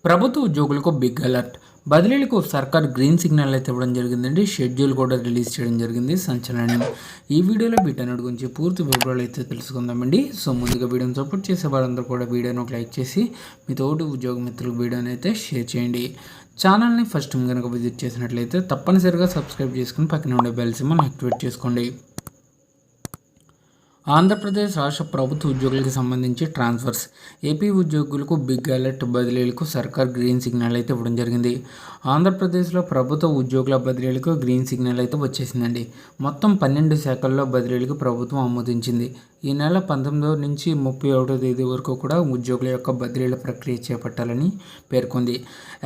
ప్రభుత్వ ఉద్యోగులకు big alert. బదిలీలకు సర్కార్ గ్రీన్ సిగ్నల్ అయితే ఇవ్వడం జరిగిందండి. షెడ్యూల్ కూడా రిలీజ్ చేయడం జరిగింది. సంచలనం. ఈ వీడియోలో వీటన్నిటి గురించి పూర్తి వివరాలు అయితే తెలుసుకుందామండి. సో ముందుగా వీడియోని సపోర్ట్ చేసే వారందరూ కూడా వీడియోని ఒక లైక్ చేసి మీ తోటి ఉద్యోగ మిత్రులకు వీడియోని అయితే షేర్ చేయండి. ఛానల్ని ఫస్ట్ టైం కనుక విజిట్ చేసినట్లయితే తప్పనిసరిగా సబ్స్క్రైబ్ చేసుకుని పక్కన ఉండే బెల్ సింబల్ని యాక్టివేట్ చేసుకోండి. ఆంధ్రప్రదేశ్ రాష్ట్ర ప్రభుత్వ ఉద్యోగులకు సంబంధించి ట్రాన్స్ఫర్స్. ఏపీ ఉద్యోగులకు బిగ్ అలర్ట్. బదిలీలకు సర్కార్ గ్రీన్ సిగ్నల్ అయితే ఇవ్వడం జరిగింది. ఆంధ్రప్రదేశ్లో ప్రభుత్వ ఉద్యోగుల బదిలీలకు గ్రీన్ సిగ్నల్ అయితే వచ్చేసిందండి. మొత్తం 12 శాఖల్లో బదిలీలకు ప్రభుత్వం ఆమోదించింది. ఈ నెల 19 నుంచి 31 తేదీ వరకు కూడా ఉద్యోగుల యొక్క బదిలీల ప్రక్రియ చేపట్టాలని పేర్కొంది.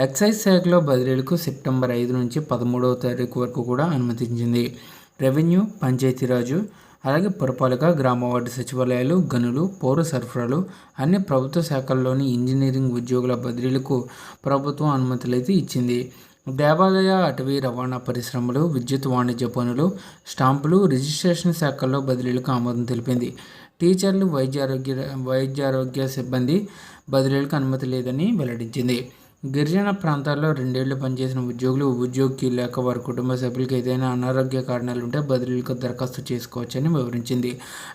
ఎక్సైజ్ శాఖలో బదిలీలకు సెప్టెంబర్ 5 నుంచి 13వ తారీఖు వరకు కూడా అనుమతించింది. రెవెన్యూ, పంచాయతీరాజు, అలాగే పురపాలిక, గ్రామ వార్డు సచివాలయాలు, గనులు, పౌర సరఫరాలు, అన్ని ప్రభుత్వ శాఖల్లోని ఇంజనీరింగ్ ఉద్యోగుల బదిలీలకు ప్రభుత్వం అనుమతులైతే ఇచ్చింది. దేవాదాయ, అటవీ, రవాణా పరిశ్రమలు, విద్యుత్ వాణిజ్య పనులు, స్టాంపులు, రిజిస్ట్రేషన్ శాఖల్లో బదిలీలకు ఆమోదం తెలిపింది. టీచర్లు, వైద్యారోగ్య సిబ్బంది బదిలీలకు అనుమతి లేదని వెల్లడించింది. గిరిజన ప్రాంతాల్లో 2 ఏళ్లు పనిచేసిన ఉద్యోగులు, ఉద్యోగి లేక వారి కుటుంబ సభ్యులకు ఏదైనా అనారోగ్య కారణాలు ఉంటే బదిలీలకు దరఖాస్తు చేసుకోవచ్చని వివరించింది.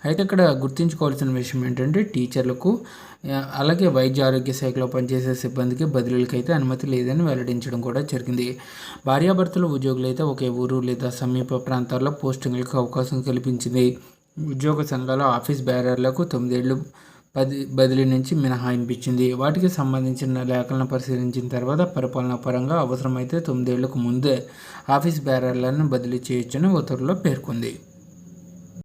అయితే ఇక్కడ గుర్తుంచుకోవాల్సిన విషయం ఏంటంటే టీచర్లకు అలాగే వైద్య ఆరోగ్య శాఖలో పనిచేసే సిబ్బందికి బదిలీలకు అయితే అనుమతి లేదని వెల్లడించడం కూడా జరిగింది. భార్యాభర్తలు ఉద్యోగులు అయితే ఒకే ఊరు లేదా సమీప ప్రాంతాల్లో పోస్టింగ్లకు అవకాశం కల్పించింది. ఉద్యోగ సంఘాల ఆఫీస్ బేరర్లకు 9 ఏళ్లు బదిలీ నుంచి మినహాయింపించింది. వాటికి సంబంధించిన లేఖలను పరిశీలించిన తర్వాత పరిపాలనా పరంగా అవసరమైతే 9 ఏళ్లకు ముందే ఆఫీస్ బేరర్లను బదిలీ చేయొచ్చని ఉత్తర్వులో పేర్కొంది.